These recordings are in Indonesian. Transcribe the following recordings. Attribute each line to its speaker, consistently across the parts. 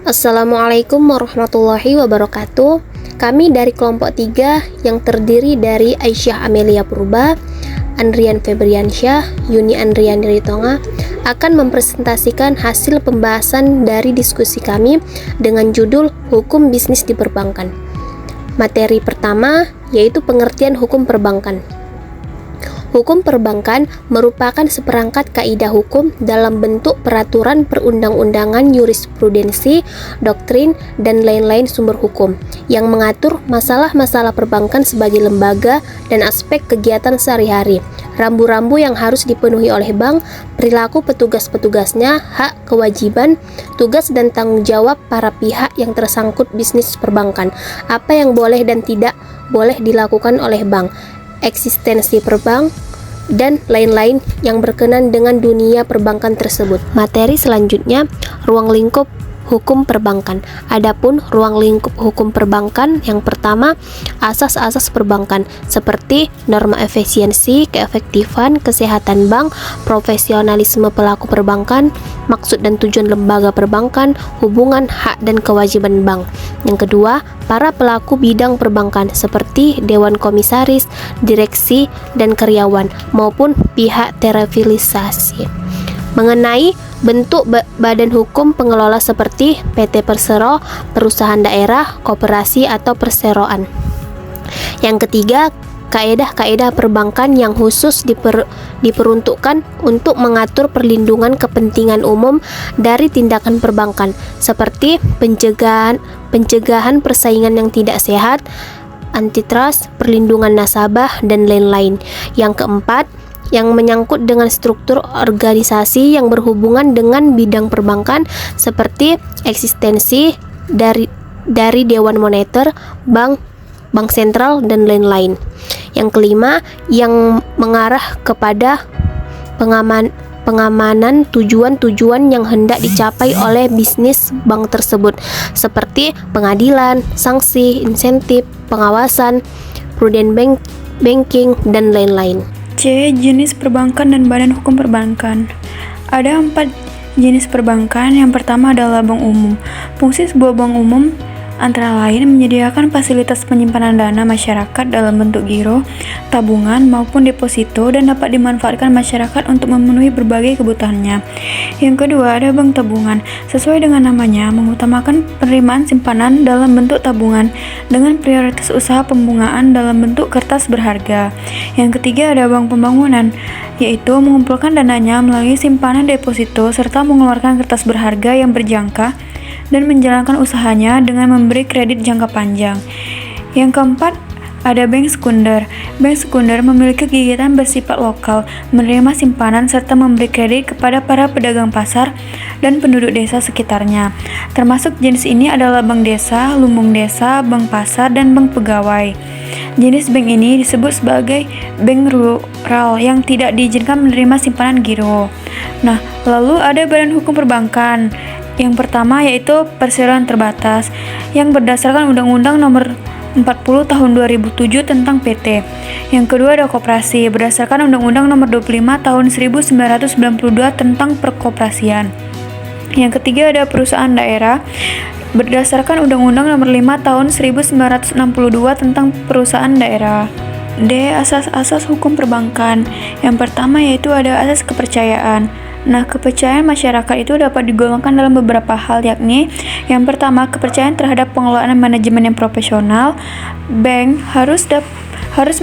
Speaker 1: Assalamualaikum warahmatullahi wabarakatuh. Kami dari kelompok 3 yang terdiri dari Aisyah Amelia Purba, Andrian Febriansyah, Yuni Andrian Ritonga akan mempresentasikan hasil pembahasan dari diskusi kami dengan judul Hukum Bisnis di Perbankan. Materi pertama yaitu pengertian hukum perbankan. Hukum perbankan merupakan seperangkat kaidah hukum dalam bentuk peraturan perundang-undangan, jurisprudensi, doktrin, dan lain-lain sumber hukum yang mengatur masalah-masalah perbankan sebagai lembaga dan aspek kegiatan sehari-hari, rambu-rambu yang harus dipenuhi oleh bank, perilaku petugas-petugasnya, hak, kewajiban, tugas dan tanggung jawab para pihak yang tersangkut bisnis perbankan, apa yang boleh dan tidak boleh dilakukan oleh bank, eksistensi perbank, dan lain-lain yang berkenan dengan dunia perbankan tersebut. Materi selanjutnya, ruang lingkup hukum perbankan. Adapun ruang lingkup hukum perbankan yang pertama, asas-asas perbankan seperti norma efisiensi, keefektifan, kesehatan bank, profesionalisme pelaku perbankan, maksud dan tujuan lembaga perbankan, hubungan hak dan kewajiban bank. Yang kedua, para pelaku bidang perbankan seperti dewan komisaris, direksi, dan karyawan maupun pihak terafiliasi. Mengenai bentuk badan hukum pengelola seperti PT Persero, perusahaan daerah, koperasi, atau perseroan. Yang ketiga, kaedah-kaedah perbankan yang khusus diperuntukkan untuk mengatur perlindungan kepentingan umum dari tindakan perbankan seperti pencegahan persaingan yang tidak sehat, antitrust, perlindungan nasabah, dan lain-lain. Yang keempat, yang menyangkut dengan struktur organisasi yang berhubungan dengan bidang perbankan seperti eksistensi dari Dewan Moneter, bank sentral, dan lain-lain. Yang kelima, yang mengarah kepada pengamanan tujuan-tujuan yang hendak dicapai oleh bisnis bank tersebut seperti pengadilan, sanksi, insentif, pengawasan, prudent banking, dan lain-lain.
Speaker 2: C. Jenis perbankan dan badan hukum perbankan. Ada 4 jenis perbankan. Yang pertama adalah bank umum. Fungsi sebuah bank umum antara lain menyediakan fasilitas penyimpanan dana masyarakat dalam bentuk giro, tabungan, maupun deposito dan dapat dimanfaatkan masyarakat untuk memenuhi berbagai kebutuhannya. Yang kedua ada bank tabungan. Sesuai dengan namanya, mengutamakan penerimaan simpanan dalam bentuk tabungan dengan prioritas usaha pembungaan dalam bentuk kertas berharga. Yang ketiga ada bank pembangunan, yaitu mengumpulkan dananya melalui simpanan deposito serta mengeluarkan kertas berharga yang berjangka dan menjalankan usahanya dengan memberi kredit jangka panjang. Yang keempat, ada bank sekunder. Bank sekunder memiliki kegiatan bersifat lokal, menerima simpanan serta memberi kredit kepada para pedagang pasar dan penduduk desa sekitarnya. Termasuk jenis ini adalah bank desa, lumbung desa, bank pasar, dan bank pegawai. Jenis bank ini disebut sebagai bank rural yang tidak diizinkan menerima simpanan giro. Nah, lalu ada badan hukum perbankan. Yang pertama yaitu perseroan terbatas yang berdasarkan Undang-Undang Nomor 40 Tahun 2007 tentang PT. Yang kedua ada koperasi berdasarkan Undang-Undang Nomor 25 Tahun 1992 tentang perkoperasian. Yang ketiga ada perusahaan daerah berdasarkan Undang-Undang Nomor 5 Tahun 1962 tentang perusahaan daerah. D. Asas-asas hukum perbankan. Yang pertama yaitu ada asas kepercayaan. Nah, kepercayaan masyarakat itu dapat digolongkan dalam beberapa hal, yakni yang pertama, kepercayaan terhadap pengelolaan manajemen yang profesional. Bank harus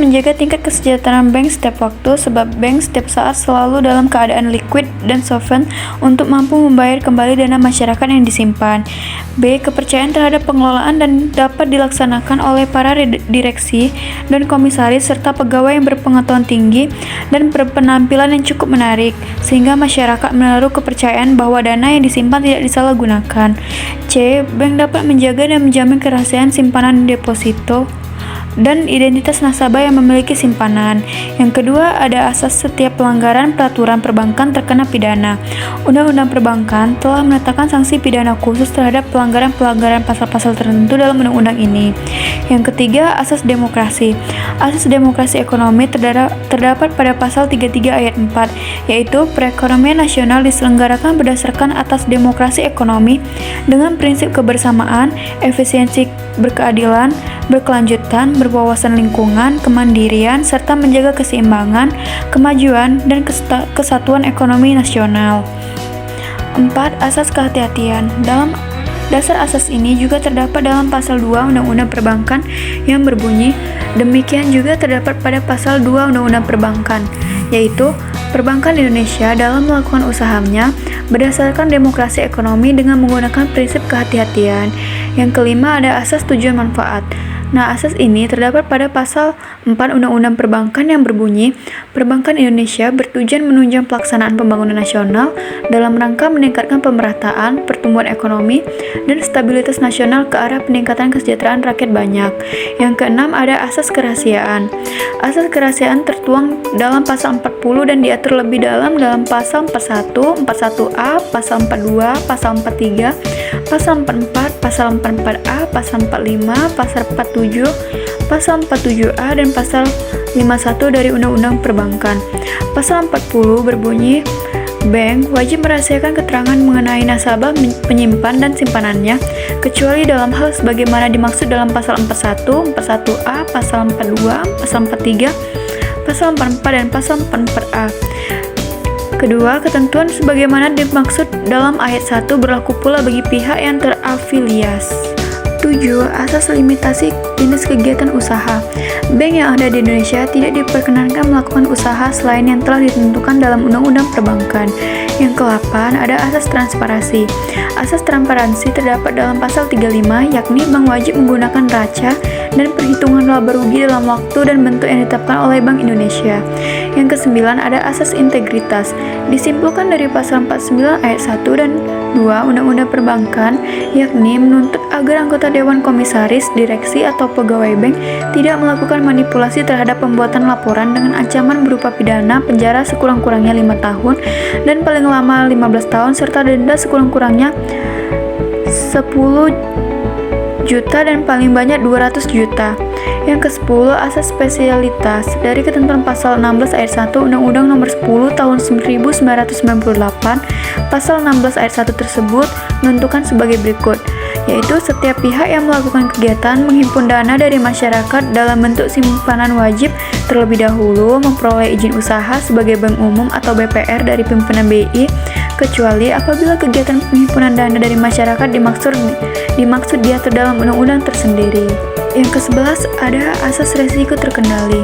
Speaker 2: menjaga tingkat kesejahteraan bank setiap waktu, sebab bank setiap saat selalu dalam keadaan liquid dan solvent untuk mampu membayar kembali dana masyarakat yang disimpan. B. Kepercayaan terhadap pengelolaan dan dapat dilaksanakan oleh para direksi dan komisaris serta pegawai yang berpengetahuan tinggi dan berpenampilan yang cukup menarik, sehingga masyarakat menaruh kepercayaan bahwa dana yang disimpan tidak disalahgunakan. C. Bank dapat menjaga dan menjamin kerahasiaan simpanan deposito. dan identitas nasabah yang memiliki simpanan. Yang kedua, ada asas setiap pelanggaran peraturan perbankan terkena pidana. Undang-Undang Perbankan telah menetapkan sanksi pidana khusus terhadap pelanggaran-pelanggaran pasal-pasal tertentu dalam undang-undang ini. Yang ketiga, asas demokrasi. Asas demokrasi ekonomi terdapat pada pasal 33 ayat 4, yaitu perekonomian nasional diselenggarakan berdasarkan atas demokrasi ekonomi dengan prinsip kebersamaan, efisiensi, berkeadilan, berkelanjutan, berwawasan lingkungan, kemandirian, serta menjaga keseimbangan, kemajuan, dan kesatuan ekonomi nasional. 4. Asas kehati-hatian. Dalam dasar asas ini juga terdapat dalam pasal 2 Undang-Undang Perbankan yang berbunyi, demikian juga terdapat pada pasal 2 Undang-Undang Perbankan, yaitu perbankan Indonesia dalam melakukan usahanya berdasarkan demokrasi ekonomi dengan menggunakan prinsip kehati-hatian. Yang kelima, ada asas tujuan manfaat. Nah, asas ini terdapat pada pasal 4 Undang-Undang Perbankan yang berbunyi, perbankan Indonesia bertujuan menunjang pelaksanaan pembangunan nasional dalam rangka meningkatkan pemerataan, pertumbuhan ekonomi, dan stabilitas nasional ke arah peningkatan kesejahteraan rakyat banyak. Yang keenam, ada asas kerahasiaan. Asas kerahasiaan tertuang dalam pasal 40 dan diatur lebih dalam pasal 41, 41A, pasal 42, pasal 43, pasal 44, pasal 44A, pasal 45, pasal 47, pasal 47A, dan pasal 51 dari Undang-Undang Perbankan. Pasal 40 berbunyi, bank wajib merahasiakan keterangan mengenai nasabah, penyimpan, dan simpanannya, kecuali dalam hal sebagaimana dimaksud dalam pasal 41, 41A, pasal 42, pasal 43, pasal 44, dan pasal 44A. Kedua, ketentuan sebagaimana dimaksud dalam ayat 1 berlaku pula bagi pihak yang terafiliasi. 7. Asas limitasi jenis kegiatan usaha. Bank yang ada di Indonesia tidak diperkenankan melakukan usaha selain yang telah ditentukan dalam Undang-Undang Perbankan. Yang ke-8, ada asas transparansi. Asas transparansi terdapat dalam pasal 35, yakni bank wajib menggunakan neraca dan perhitungan laba rugi dalam waktu dan bentuk yang ditetapkan oleh Bank Indonesia. Yang ke-9, ada asas integritas. Disimpulkan dari pasal 49 ayat 1 dan 2 Undang-Undang Perbankan, yakni menuntut agar anggota Dewan Komisaris, direksi, atau pegawai bank tidak melakukan manipulasi terhadap pembuatan laporan dengan ancaman berupa pidana penjara sekurang-kurangnya 5 tahun dan paling lama 15 tahun serta denda sekurang-kurangnya 10 juta dan paling banyak 200 juta. Yang ke-10, asas spesialitas. Dari ketentuan pasal 16 ayat 1 Undang-Undang Nomor 10 Tahun 1998, pasal 16 ayat 1 tersebut menentukan sebagai berikut, yaitu setiap pihak yang melakukan kegiatan menghimpun dana dari masyarakat dalam bentuk simpanan wajib terlebih dahulu memperoleh izin usaha sebagai bank umum atau BPR dari pimpinan BI, kecuali apabila kegiatan penghimpunan dana dari masyarakat dimaksud diatur dalam undang-undang tersendiri. Yang ke-11, ada asas resiko terkendali.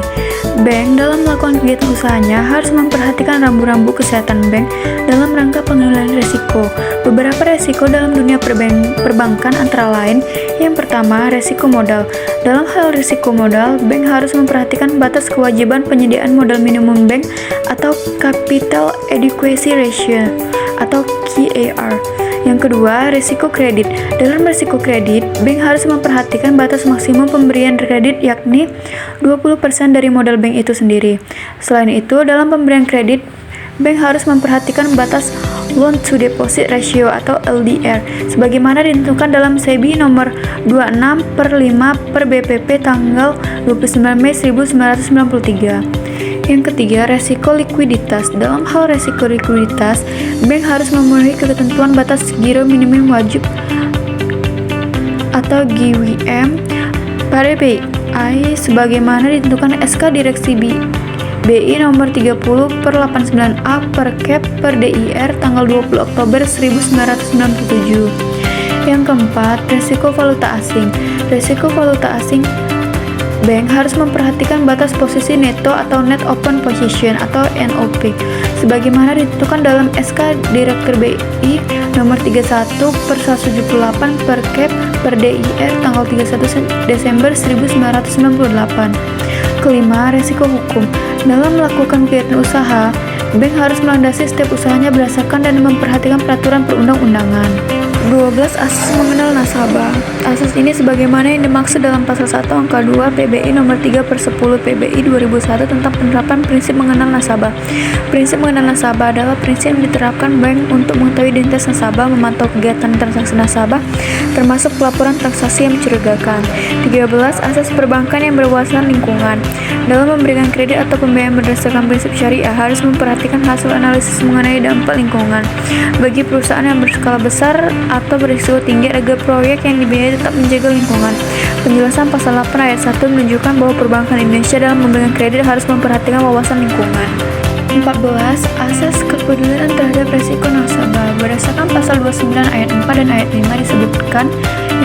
Speaker 2: Bank dalam melakukan kegiatan usahanya harus memperhatikan rambu-rambu kesehatan bank dalam rangka pengendalian resiko. Beberapa resiko dalam dunia perbankan antara lain, yang pertama, resiko modal. Dalam hal resiko modal, bank harus memperhatikan batas kewajiban penyediaan modal minimum bank atau Capital Adequacy Ratio atau KAR. Yang kedua, risiko kredit. Dalam risiko kredit, bank harus memperhatikan batas maksimum pemberian kredit yakni 20% dari modal bank itu sendiri. Selain itu, dalam pemberian kredit, bank harus memperhatikan batas loan to deposit ratio atau LDR sebagaimana ditentukan dalam SEBI nomor 26/5/BPP tanggal 29 Mei 1993. Yang ketiga, resiko likuiditas. Dalam hal resiko likuiditas, bank harus memenuhi ketentuan batas giro minimum wajib atau GWM pada BI sebagaimana ditentukan SK Direksi BI nomor 30/89A per Cap per DIR tanggal 20 Oktober 1997. Yang keempat, resiko valuta asing. Resiko valuta asing, bank harus memperhatikan batas posisi neto atau net open position atau NOP sebagaimana ditentukan dalam SK Direktur BI nomor 31/178 per Cap per DIR tanggal 31 Desember 1998. Kelima, resiko hukum. Dalam melakukan kegiatan usaha, bank harus melandasi setiap usahanya berdasarkan dan memperhatikan peraturan perundang-undangan. 12. Asas mengenal nasabah. Asas ini sebagaimana yang dimaksud dalam pasal 1 angka 2 PBI nomor 3/10 PBI 2001 tentang penerapan prinsip mengenal nasabah. Prinsip mengenal nasabah adalah prinsip yang diterapkan bank untuk mengetahui identitas nasabah, memantau kegiatan transaksi nasabah, termasuk pelaporan transaksi yang mencurigakan. 13. Asas perbankan yang berwawasan lingkungan. Dalam memberikan kredit atau pembiayaan berdasarkan prinsip syariah harus memperhatikan hasil analisis mengenai dampak lingkungan bagi perusahaan yang berskala besar atau berisiko tinggi agar proyek yang dibiayai tetap menjaga lingkungan. Penjelasan pasal 8 ayat 1 menunjukkan bahwa perbankan Indonesia dalam memberikan kredit harus memperhatikan wawasan lingkungan. 14. Asas kepedulian terhadap resiko nasabah. Berdasarkan pasal 29 ayat 4 dan ayat 5 disebutkan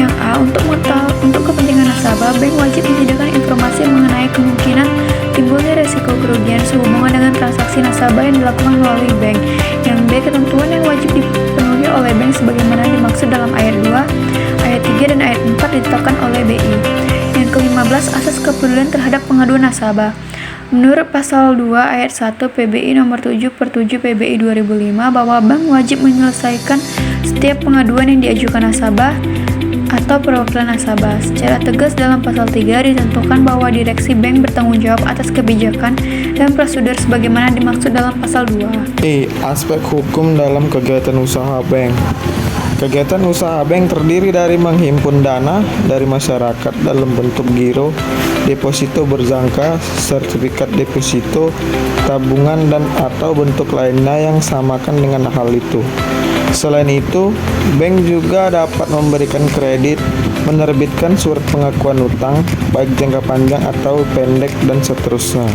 Speaker 2: yang A, untuk kepentingan nasabah, bank wajib menyediakan informasi mengenai kemungkinan timbulnya resiko kerugian sehubungan dengan transaksi nasabah yang dilakukan melalui bank. Yang B, ketentuan yang wajib dipenuhi oleh bank sebagaimana dimaksud dalam ayat 2, ayat 3 dan ayat 4 ditetapkan oleh BI. Yang ke-15, asas kepedulian terhadap pengaduan nasabah. Menurut pasal 2 ayat 1 PBI nomor 7/7 PBI 2005 bahwa bank wajib menyelesaikan setiap pengaduan yang diajukan nasabah atau perwakilan nasabah. Secara tegas dalam pasal 3 ditentukan bahwa direksi bank bertanggung jawab atas kebijakan dan prosedur sebagaimana dimaksud dalam pasal 2.
Speaker 3: Aspek hukum dalam kegiatan usaha bank. Kegiatan usaha bank terdiri dari menghimpun dana dari masyarakat dalam bentuk giro, deposito berjangka, sertifikat deposito, tabungan dan atau bentuk lainnya yang samakan dengan hal itu. Selain itu, bank juga dapat memberikan kredit, menerbitkan surat pengakuan utang, baik jangka panjang atau pendek, dan seterusnya.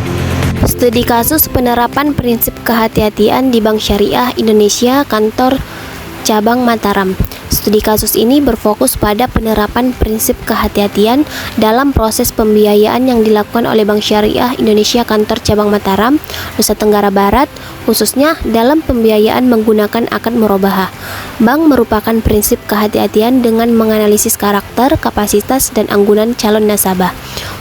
Speaker 1: Studi kasus penerapan prinsip kehati-hatian di Bank Syariah Indonesia Kantor Cabang Mataram. Studi kasus ini berfokus pada penerapan prinsip kehati-hatian dalam proses pembiayaan yang dilakukan oleh Bank Syariah Indonesia Kantor Cabang Mataram, Nusa Tenggara Barat, khususnya dalam pembiayaan menggunakan akad murabahah. Bank merupakan prinsip kehati-hatian dengan menganalisis karakter, kapasitas, dan anggunan calon nasabah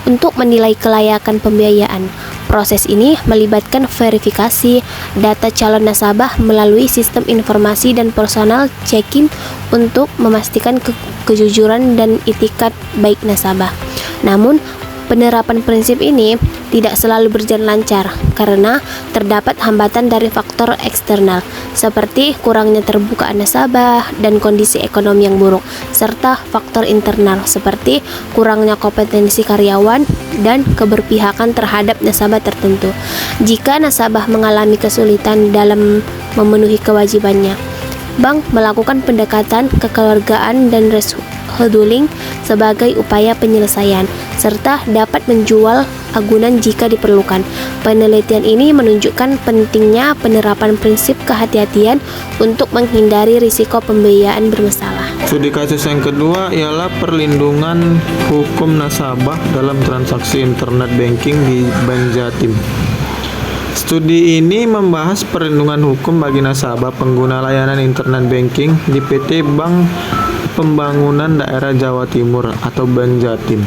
Speaker 1: untuk menilai kelayakan pembiayaan. Proses ini melibatkan verifikasi data calon nasabah melalui sistem informasi dan personal checking untuk memastikan kejujuran dan itikat baik nasabah. Namun, penerapan prinsip ini tidak selalu berjalan lancar karena terdapat hambatan dari faktor eksternal seperti kurangnya terbukaan nasabah dan kondisi ekonomi yang buruk, serta faktor internal seperti kurangnya kompetensi karyawan dan keberpihakan terhadap nasabah tertentu. Jika nasabah mengalami kesulitan dalam memenuhi kewajibannya, bank melakukan pendekatan kekeluargaan dan rescheduling sebagai upaya penyelesaian, serta dapat menjual agunan jika diperlukan. Penelitian ini menunjukkan pentingnya penerapan prinsip kehati-hatian untuk menghindari risiko pembiayaan bermasalah.
Speaker 3: Studi kasus yang kedua ialah perlindungan hukum nasabah dalam transaksi internet banking di Bank Jatim. Studi ini membahas perlindungan hukum bagi nasabah pengguna layanan internet banking di PT Bank Pembangunan Daerah Jawa Timur atau Bank Jatim.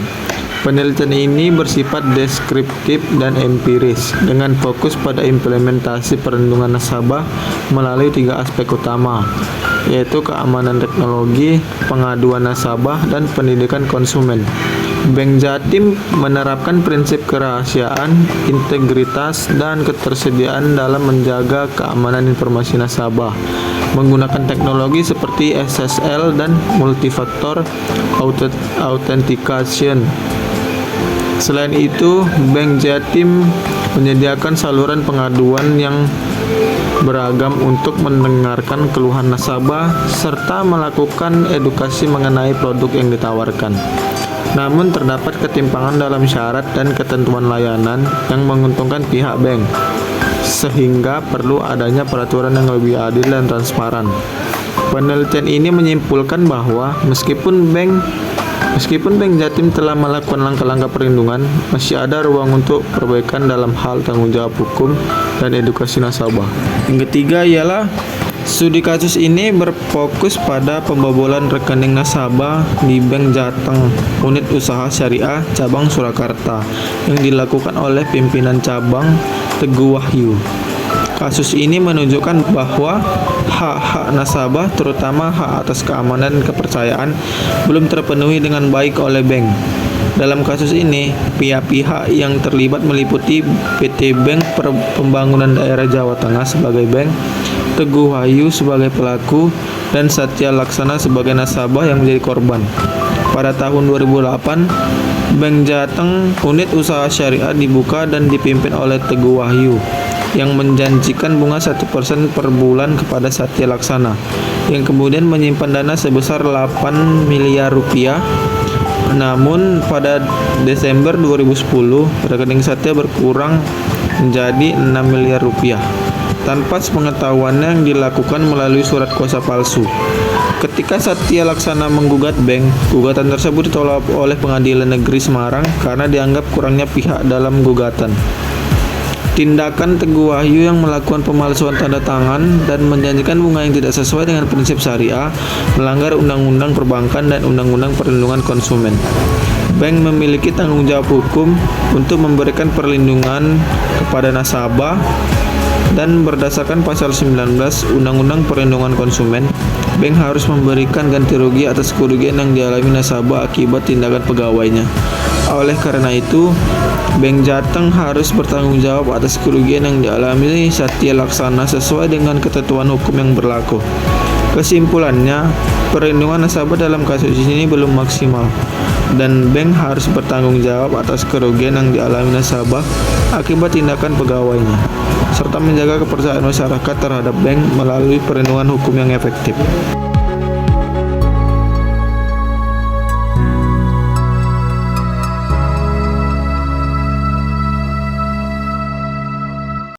Speaker 3: Penelitian ini bersifat deskriptif dan empiris dengan fokus pada implementasi perlindungan nasabah melalui 3 aspek utama, yaitu keamanan teknologi, pengaduan nasabah, dan pendidikan konsumen. Bank Jatim menerapkan prinsip kerahasiaan, integritas, dan ketersediaan dalam menjaga keamanan informasi nasabah menggunakan teknologi seperti SSL dan multifaktor authentication. Selain itu, Bank Jatim menyediakan saluran pengaduan yang beragam untuk mendengarkan keluhan nasabah serta melakukan edukasi mengenai produk yang ditawarkan. Namun terdapat ketimpangan dalam syarat dan ketentuan layanan yang menguntungkan pihak bank, sehingga perlu adanya peraturan yang lebih adil dan transparan. Penelitian ini menyimpulkan bahwa meskipun Bank Jatim telah melakukan langkah-langkah perlindungan, masih ada ruang untuk perbaikan dalam hal tanggung jawab hukum dan edukasi nasabah. Yang ketiga ialah studi kasus ini berfokus pada pembobolan rekening nasabah di Bank Jateng, unit usaha syariah cabang Surakarta, yang dilakukan oleh pimpinan cabang Teguh Wahyu. Kasus ini menunjukkan bahwa hak-hak nasabah, terutama hak atas keamanan dan kepercayaan, belum terpenuhi dengan baik oleh bank. Dalam kasus ini, pihak-pihak yang terlibat meliputi PT Bank Pembangunan Daerah Jawa Tengah sebagai bank, Teguh Wahyu sebagai pelaku, dan Satya Laksana sebagai nasabah yang menjadi korban. Pada tahun 2008, Bank Jateng unit usaha syariah dibuka dan dipimpin oleh Teguh Wahyu yang menjanjikan bunga 1% per bulan kepada Satya Laksana, yang kemudian menyimpan dana sebesar 8 miliar rupiah. Namun pada Desember 2010, rekening Satya berkurang menjadi 6 miliar rupiah tanpa sepengetahuannya, yang dilakukan melalui surat kuasa palsu. Ketika Satya Laksana menggugat bank, gugatan tersebut ditolak oleh Pengadilan Negeri Semarang karena dianggap kurangnya pihak dalam gugatan. Tindakan Teguh Wahyu yang melakukan pemalsuan tanda tangan dan menjanjikan bunga yang tidak sesuai dengan prinsip syariah melanggar Undang-Undang Perbankan dan Undang-Undang Perlindungan Konsumen. Bank memiliki tanggung jawab hukum untuk memberikan perlindungan kepada nasabah, dan berdasarkan pasal 19 Undang-Undang Perlindungan Konsumen, bank harus memberikan ganti rugi atas kerugian yang dialami nasabah akibat tindakan pegawainya. Oleh karena itu, Bank Jateng harus bertanggung jawab atas kerugian yang dialami Satya Laksana sesuai dengan ketentuan hukum yang berlaku. Kesimpulannya, perlindungan nasabah dalam kasus ini belum maksimal, dan bank harus bertanggung jawab atas kerugian yang dialami nasabah akibat tindakan pegawainya, serta menjaga kepercayaan masyarakat terhadap bank melalui perlindungan hukum yang efektif.